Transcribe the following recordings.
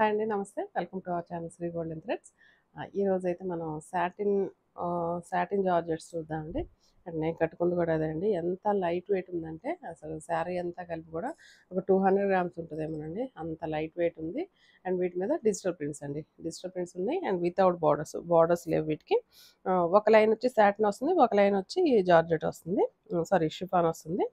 Hi అండి. నమస్తే. Welcome to our channel Shri golden threads. ఈరోజైతే మనం సాటిన్ జార్జెట్స్ చూద్దామండి. అండ్ నేను కట్టుకుంది కూడా అదే అండి. ఎంత లైట్ వెయిట్ ఉందంటే అసలు శారీ అంతా కలిపి కూడా ఒక 200 గ్రామ్స్ ఉంటుందేమోనండి. అంత లైట్ వెయిట్ ఉంది. అండ్ వీటి మీద డిజిటల్ ప్రింట్స్ అండి. డిజిటల్ ప్రింట్స్ ఉన్నాయి అండ్ వితౌట్ బార్డర్స్ లేవు వీటికి. ఒక లైన్ వచ్చి సాటిన్ వస్తుంది, ఒక లైన్ వచ్చి జార్జెట్ వస్తుంది, సారీ షిఫాన్ వస్తుంది.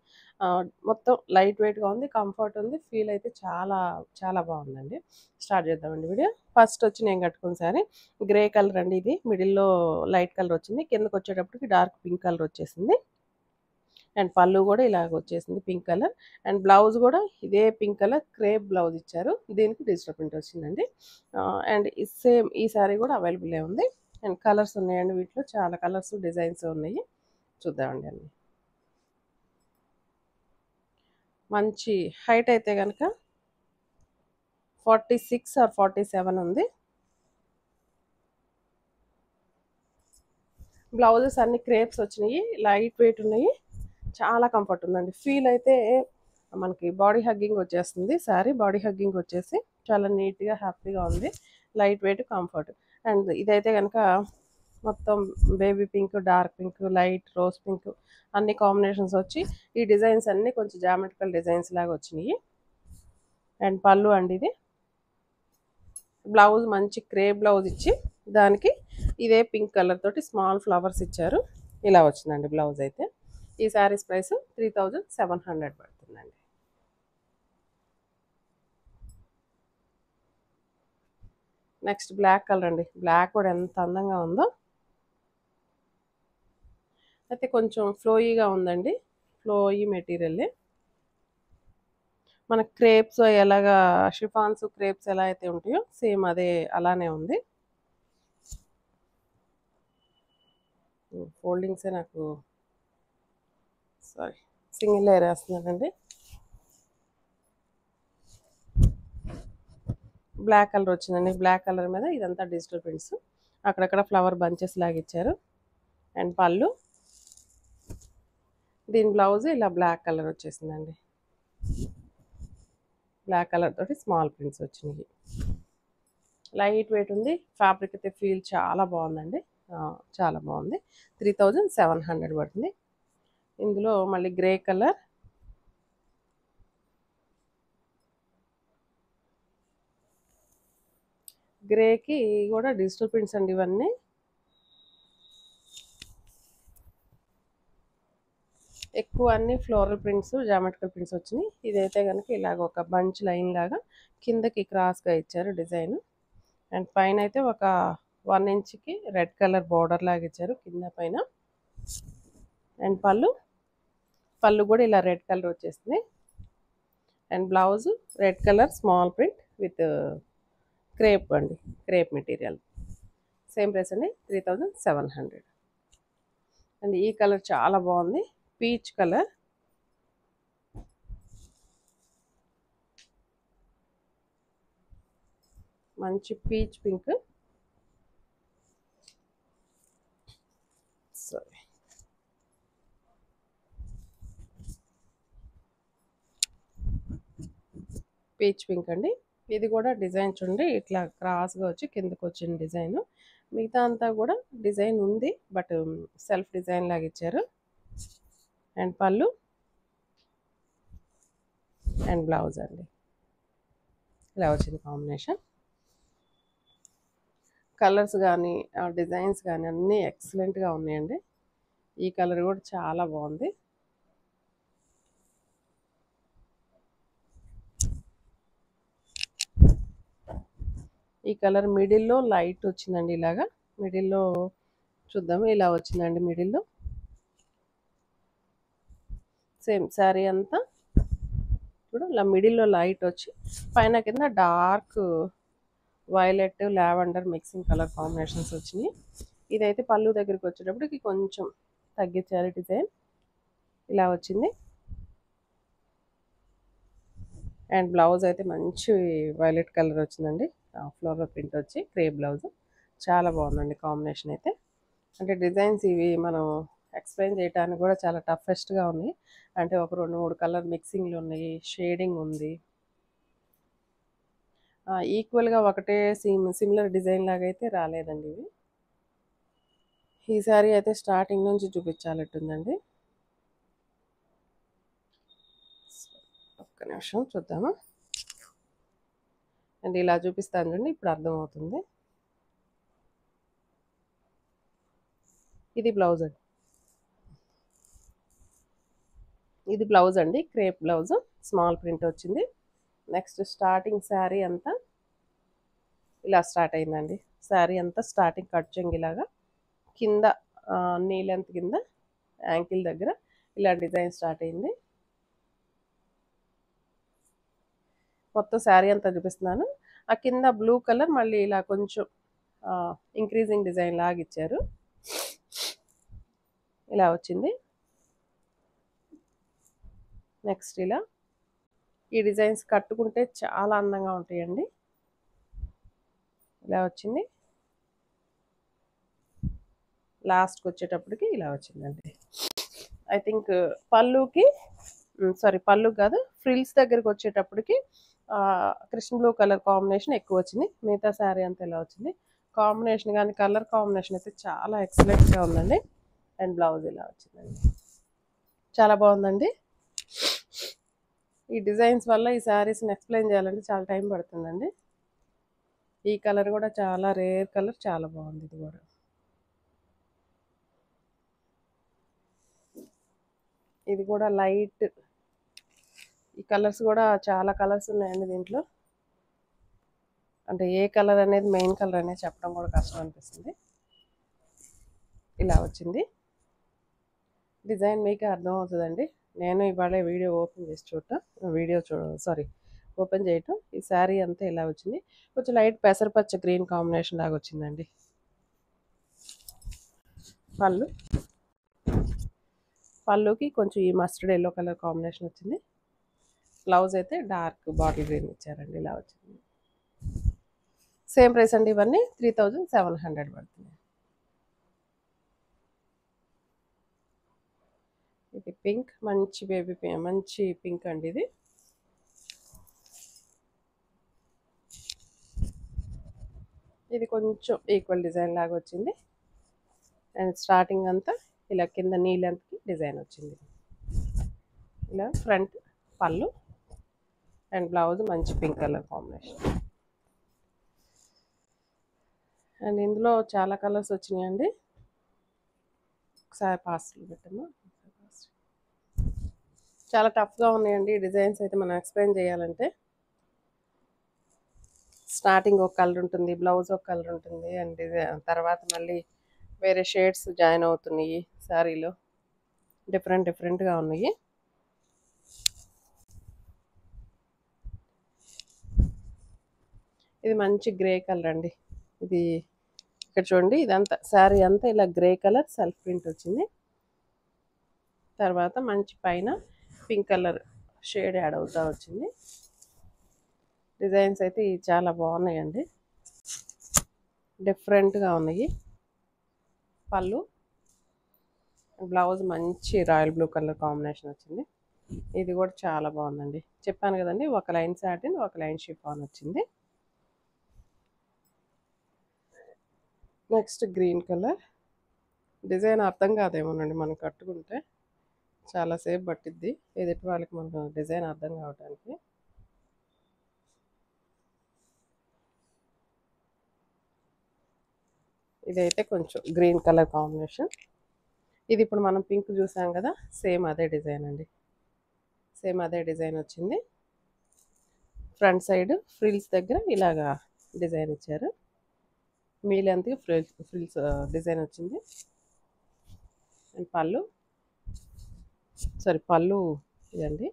మొత్తం లైట్ వెయిట్గా ఉంది, కంఫర్ట్ ఉంది, ఫీల్ అయితే చాలా చాలా బాగుందండి. స్టార్ట్ చేద్దామండి వీడియో. ఫస్ట్ వచ్చి నేను కట్టుకున్న సారీ గ్రే కలర్ అండి. ఇది మిడిల్లో లైట్ కలర్ వచ్చింది, కిందకి వచ్చేటప్పటికి డార్క్ పింక్ కలర్ వచ్చేసింది. అండ్ పళ్ళు కూడా ఇలాగ వచ్చేసింది పింక్ కలర్. అండ్ బ్లౌజ్ కూడా ఇదే పింక్ కలర్ క్రేప్ బ్లౌజ్ ఇచ్చారు, దీనికి డిజిటల్ ప్రింట్ వచ్చిందండి. అండ్ సేమ్ ఈ సారీ కూడా అవైలబుల్ ఉంది. అండ్ కలర్స్ ఉన్నాయండి, వీటిలో చాలా కలర్స్ డిజైన్స్ ఉన్నాయి. చూద్దామండి అన్ని. మంచి హైట్ అయితే కనుక 46 ఆర్ 47 ఉంది. బ్లౌజెస్ అన్ని క్రేప్స్ వచ్చినాయి, లైట్ వెయిట్ ఉన్నాయి, చాలా కంఫర్ట్ ఉందండి. ఫీల్ అయితే మనకి బాడీ హగ్గింగ్ వచ్చేస్తుంది. సారీ బాడీ హగ్గింగ్ వచ్చేసి చాలా నీట్గా హ్యాపీగా ఉంది, లైట్ వెయిట్ కంఫర్ట్. అండ్ ఇదైతే కనుక మొత్తం baby pink, dark pink, light rose pink అన్ని కాంబినేషన్స్ వచ్చి ఈ డిజైన్స్ అన్నీ కొంచెం జామెట్రికల్ డిజైన్స్ లాగా వచ్చినాయి. అండ్ పళ్ళు అండి ఇది. బ్లౌజ్ మంచి క్రేప్ బ్లౌజ్ ఇచ్చి దానికి ఇదే పింక్ కలర్ తోటి స్మాల్ ఫ్లవర్స్ ఇచ్చారు. ఇలా వచ్చిందండి బ్లౌజ్ అయితే. ఈ శారీస్ ప్రైస్ 3700 పడుతుందండి. నెక్స్ట్ బ్లాక్ కలర్ అండి. బ్లాక్ కూడా ఎంత అందంగా ఉందో. అయితే కొంచెం ఫ్లోయీగా ఉందండి, ఫ్లోయీ మెటీరియల్. మన క్రేప్స్ ఎలాగా షిఫాన్స్ క్రేప్స్ ఎలా అయితే ఉంటాయో సేమ్ అదే అలానే ఉంది. ఫోల్డింగ్సే నాకు సారీ సింగిల్ లేయర్ వేస్తున్నానండి. బ్లాక్ కలర్ వచ్చిందండి. బ్లాక్ కలర్ మీద ఇదంతా డిజిటల్ ప్రింట్స్, అక్కడక్కడ ఫ్లవర్ బంచెస్ లాగా ఇచ్చారు. అండ్ పళ్ళు, దీని బ్లౌజ్ ఇలా బ్లాక్ కలర్ వచ్చేసిందండి. బ్లాక్ కలర్ తోటి స్మాల్ ప్రింట్స్ వచ్చినాయి. లైట్ వెయిట్ ఉంది, ఫ్యాబ్రిక్ అయితే ఫీల్ చాలా బాగుందండి, చాలా బాగుంది. 3700 పడుతుంది. ఇందులో మళ్ళీ గ్రే కలర్, గ్రేకి కూడా డిజిటల్ ప్రింట్స్ అండి. ఇవన్నీ ఎక్కువ అన్ని ఫ్లోరల్ ప్రింట్స్, జామెట్రికల్ ప్రింట్స్ వచ్చినాయి. ఇదైతే కనుక ఇలాగ ఒక బంచ్ లైన్ లాగా కిందకి క్రాస్గా ఇచ్చారు డిజైన్. అండ్ పైన అయితే ఒక 1 ఇంచ్కి రెడ్ కలర్ బార్డర్ లాగా ఇచ్చారు కింద పైన. అండ్ పళ్ళు కూడా ఇలా రెడ్ కలర్ వచ్చేస్తుంది. And blouse red colour small print with crepe అండి, క్రేప్ మెటీరియల్. సేమ్ ప్రైస్ అండి, 3700. అండ్ ఈ కలర్ చాలా బాగుంది, పీచ్ కలర్. మంచి peach pink. Sorry peach pink అండి. ఇది కూడా డిజైన్ చూడండి, ఇట్లా క్రాస్గా వచ్చి కిందకు వచ్చిన డిజైన్. మిగతా అంతా కూడా డిజైన్ ఉంది, బట్ సెల్ఫ్ డిజైన్ లాగా ఇచ్చారు. అండ్ పళ్ళు అండ్ బ్లౌజ్ అండి ఇలా వచ్చింది కాంబినేషన్. కలర్స్ కానీ డిజైన్స్ కానీ అన్నీ ఎక్సలెంట్గా ఉన్నాయండి. ఈ కలర్ కూడా చాలా బాగుంది. ఈ కలర్ మిడిల్లో లైట్ వచ్చిందండి, ఇలాగా మిడిల్లో చూద్దాము. ఇలా వచ్చిందండి మిడిల్లో. సేమ్ శారీ అంతా చూడు ఇలా మిడిల్లో లైట్ వచ్చి పైన కింద dark violet, lavender mixing colour combinations వచ్చినాయి. ఇదైతే పళ్ళు దగ్గరికి వచ్చేటప్పటికి కొంచెం తగ్గించారు డిజైన్, ఇలా వచ్చింది. అండ్ బ్లౌజ్ అయితే మంచి వైలెట్ కలర్ వచ్చిందండి, ఫ్లోరల్ ప్రింట్ వచ్చి క్రేప్ బ్లౌజ్. చాలా బాగుందండి కాంబినేషన్ అయితే. అంటే డిజైన్స్ ఇవి మనం ఎక్స్ప్లెయిన్ చేయడానికి కూడా చాలా టఫెస్ట్గా ఉన్నాయి. అంటే ఒక 2-3 కలర్ మిక్సింగ్లు ఉన్నాయి, షేడింగ్ ఉంది. ఈక్వల్గా ఒకటే సిమిలర్ డిజైన్ లాగా అయితే రాలేదండి ఇవి. ఈ శారీ అయితే స్టార్టింగ్ నుంచి చూపించాలట్టుందండి. ఒక్క నిమిషం చూద్దామా. అండ్ ఇలా చూపిస్తాను చూడండి, ఇప్పుడు అర్థమవుతుంది. ఇది బ్లౌజ్ అండి, ఇది బ్లౌజ్ అండి, క్రేప్ బ్లౌజ్, స్మాల్ ప్రింట్ వచ్చింది. నెక్స్ట్ స్టార్టింగ్ శారీ అంతా ఇలా స్టార్ట్ అయిందండి. శారీ అంతా స్టార్టింగ్ కట్ చెంగిలాగా కింద నీ లెంత్ కింద యాంకిల్ దగ్గర ఇలా డిజైన్ స్టార్ట్ అయింది. మొత్తం శారీ అంతా చూపిస్తున్నాను. ఆ కింద బ్లూ కలర్ మళ్ళీ ఇలా కొంచెం ఇంక్రీజింగ్ డిజైన్ లాగా ఇచ్చారు. ఇలా వచ్చింది. నెక్స్ట్ ఇలా ఈ డిజైన్స్ కట్టుకుంటే చాలా అందంగా ఉంటాయండి. ఇలా వచ్చింది. లాస్ట్కి వచ్చేటప్పటికి ఇలా వచ్చిందండి. ఐ థింక్ పళ్ళుకి పళ్ళు కాదు, ఫ్రిల్స్ దగ్గరికి వచ్చేటప్పటికి కృష్ణ బ్లూ కలర్ కాంబినేషన్ ఎక్కువ వచ్చింది. మిగతా శారీ అంతా ఇలా వచ్చింది. కాంబినేషన్ కానీ కలర్ కాంబినేషన్ అయితే చాలా ఎక్సలెంట్గా ఉందండి. అండ్ బ్లౌజ్ ఇలా వచ్చిందండి, చాలా బాగుందండి. ఈ డిజైన్స్ వల్ల ఈ శారీస్ని ఎక్స్ప్లెయిన్ చేయాలంటే చాలా టైం పడుతుందండి. ఈ కలర్ కూడా చాలా రేర్ కలర్, చాలా బాగుంది. ఇది కూడా ఇది కూడా లైట్, ఈ కలర్స్ కూడా చాలా కలర్స్ ఉన్నాయండి దీంట్లో. అంటే ఏ కలర్ అనేది మెయిన్ కలర్ అనేది చెప్పడం కూడా కష్టం అనిపిస్తుంది. ఇలా వచ్చింది డిజైన్, మీకు అర్థమవుతుందండి. నేను ఇవాళ వీడియో ఓపెన్ చేసి చూడటం, ఓపెన్ చేయటం. ఈ శారీ అంతా ఇలా వచ్చింది. కొంచెం లైట్ పెసరపచ్చ గ్రీన్ కాంబినేషన్ లాగా వచ్చిందండి. పళ్ళుకి కొంచెం ఈ మస్టర్డ్ ఎల్లో కలర్ కాంబినేషన్ వచ్చింది. బ్లౌజ్ అయితే డార్క్ బాటిల్ గ్రీన్ ఇచ్చారండి. ఇలా వచ్చింది. సేమ్ ప్రైస్ అండి. ఇవన్నీ 3700 పడుతుంది. ఇది పింక్, మంచి బేబీ పింక్, మంచి పింక్ అండి. ఇది కొంచెం ఈక్వల్ డిజైన్ లాగా వచ్చింది. అండ్ స్టార్టింగ్ అంతా ఇలా కింద నీ లెంత్కి డిజైన్ వచ్చింది. ఇలా ఫ్రంట్ పళ్ళు అండ్ బ్లౌజ్ మంచి పింక్ కలర్ కాంబినేషన్. అండ్ ఇందులో చాలా కలర్స్ వచ్చినాయండి. ఒకసారి పాస్లు పెట్టమ్మా. చాలా టఫ్గా ఉన్నాయండి డిజైన్స్ అయితే మనం ఎక్స్ప్లెయిన్ చేయాలంటే. స్టార్టింగ్ ఒక కలర్ ఉంటుంది, బ్లౌజ్ ఒక కలర్ ఉంటుంది, అండ్ తర్వాత మళ్ళీ వేరే షేడ్స్ జాయిన్ అవుతున్నాయి శారీలో. డిఫరెంట్గా ఉన్నాయి. ఇది మంచి గ్రే కలర్ అండి. ఇది ఇక్కడ చూడండి, ఇదంతా శారీ అంతా ఇలా గ్రే కలర్ సెల్ఫ్ ప్రింట్ వచ్చింది. తర్వాత మంచి పైన పింక్ కలర్ షేడ్ యాడ్ అవుతూ వచ్చింది. డిజైన్స్ అయితే చాలా బాగున్నాయండి, డిఫరెంట్గా ఉన్నాయి. పళ్ళు, బ్లౌజ్ మంచి రాయల్ బ్లూ కలర్ కాంబినేషన్ వచ్చింది. ఇది కూడా చాలా బాగుందండి. చెప్పాను కదండి, ఒక లైన్ సాటిన్, ఒక లైన్ షిఫాన్ వచ్చింది. Next green colour. డిజైన్ అర్థం కాదేమోనండి మనం కట్టుకుంటే, చాలాసేపు పట్టిద్ది ఎదుటి వాళ్ళకి మనకు డిజైన్ అర్థం కావడానికి. ఇదైతే కొంచెం గ్రీన్ కలర్ కాంబినేషన్. ఇది ఇప్పుడు మనం పింక్ చూసాం కదా, సేమ్ అదే డిజైన్ అండి. సేమ్ అదే డిజైన్ వచ్చింది. ఫ్రంట్ సైడ్ ఫ్రిల్స్ దగ్గర ఇలాగా డిజైన్ ఇచ్చారు. మీ లెంత్ ఫ్రిల్స్ డిజైన్ వచ్చింది. అండ్ పళ్ళు ఇదండి.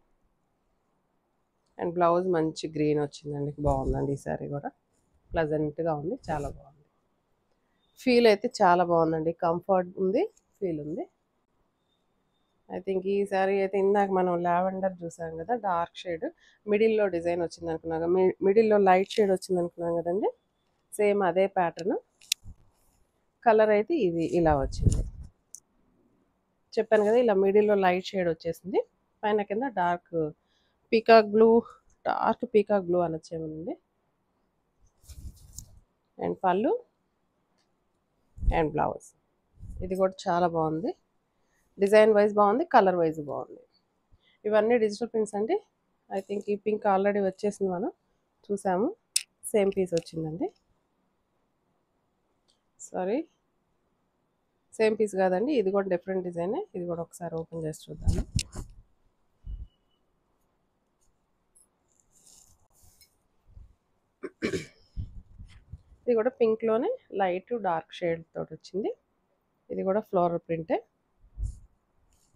అండ్ బ్లౌజ్ మంచి గ్రీన్ వచ్చిందండి, బాగుందండి. ఈ సారీ కూడా ప్లజెంట్గా ఉంది, చాలా బాగుంది. ఫీల్ అయితే చాలా బాగుందండి, కంఫర్ట్ ఉంది, ఫీల్ ఉంది. ఐ థింక్ ఈ సారీ అయితే ఇందాక మనం లావెండర్ చూసాం కదా, డార్క్ షేడ్ మిడిల్లో డిజైన్ వచ్చింది అనుకున్నాం కదా, మిడిల్లో లైట్ షేడ్ వచ్చింది అనుకున్నాం కదండి. సేమ్ అదే ప్యాటర్న్. కలర్ అయితే ఇది ఇలా వచ్చింది. చెప్పాను కదా, ఇలా మిడిల్లో లైట్ షేడ్ వచ్చేసింది, పైన కింద డార్క్ పీకాక్ బ్లూ అనొచ్చేమోనండి. అండ్ పళ్ళు అండ్ బ్లౌజ్. ఇది కూడా చాలా బాగుంది, డిజైన్ వైజ్ బాగుంది, కలర్ వైజ్ బాగుంది. ఇవన్నీ డిజిటల్ ప్రింట్స్ అండి. ఐ థింక్ ఈ పింక్ ఆల్రెడీ వచ్చేసింది, మనం చూసాము. సేమ్ పీస్ వచ్చిందండి, సారీ సేమ్ పీస్ కాదండి, ఇది కూడా డిఫరెంట్ డిజైనే. ఇది కూడా ఒకసారి ఓపెన్ చేసి చూద్దాము. ఇది కూడా పింక్లోనే లైట్ డార్క్ షేడ్ తోటి వచ్చింది. ఇది కూడా ఫ్లోరల్ ప్రింటే.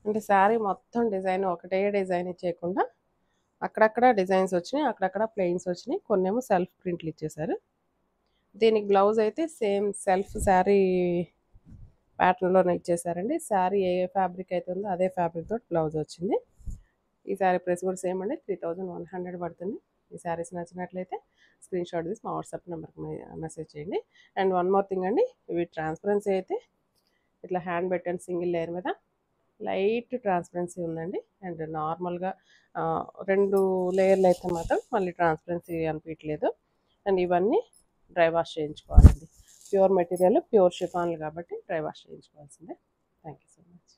అంటే శారీ మొత్తం డిజైన్ ఒకటే డిజైన్ ఇచ్చేయకుండా అక్కడక్కడ డిజైన్స్ వచ్చినాయి, అక్కడక్కడ ప్లెయిన్స్ వచ్చినాయి, కొన్నేమో సెల్ఫ్ ప్రింట్లు ఇచ్చేసారు. దీనికి బ్లౌజ్ అయితే సేమ్ సెల్ఫ్ శారీ ప్యాటర్న్లోనే ఇచ్చేసారండి. శారీ ఏ ఫ్యాబ్రిక్ అయితే ఉందో అదే ఫ్యాబ్రిక్ తోటి బ్లౌజ్ వచ్చింది. ఈ శారీ ప్రైస్ కూడా సేమ్ అండి, 3100 పడుతుంది. ఈ శారీస్ నచ్చినట్లయితే స్క్రీన్ షాట్ తీసి మా వాట్సాప్ నెంబర్కి మెసేజ్ చేయండి. అండ్ వన్ మోర్ థింగ్ అండి, ఇవి ట్రాన్స్పరెన్సీ అయితే ఇట్లా హ్యాండ్ పెట్టండి, సింగిల్ లేయర్ మీద లైట్ ట్రాన్స్పరెన్సీ ఉందండి. అండ్ నార్మల్గా 2 లేయర్లు అయితే మాత్రం మళ్ళీ ట్రాన్స్పరెన్సీ అనిపించలేదు. అండ్ ఇవన్నీ డ్రై వాష్ చేయించుకోవాలండి. ప్యూర్ మెటీరియల్, ప్యూర్ షిఫాన్లు కాబట్టి డ్రై వాష్ చేయించుకోవాల్సిందే. Thank you so much.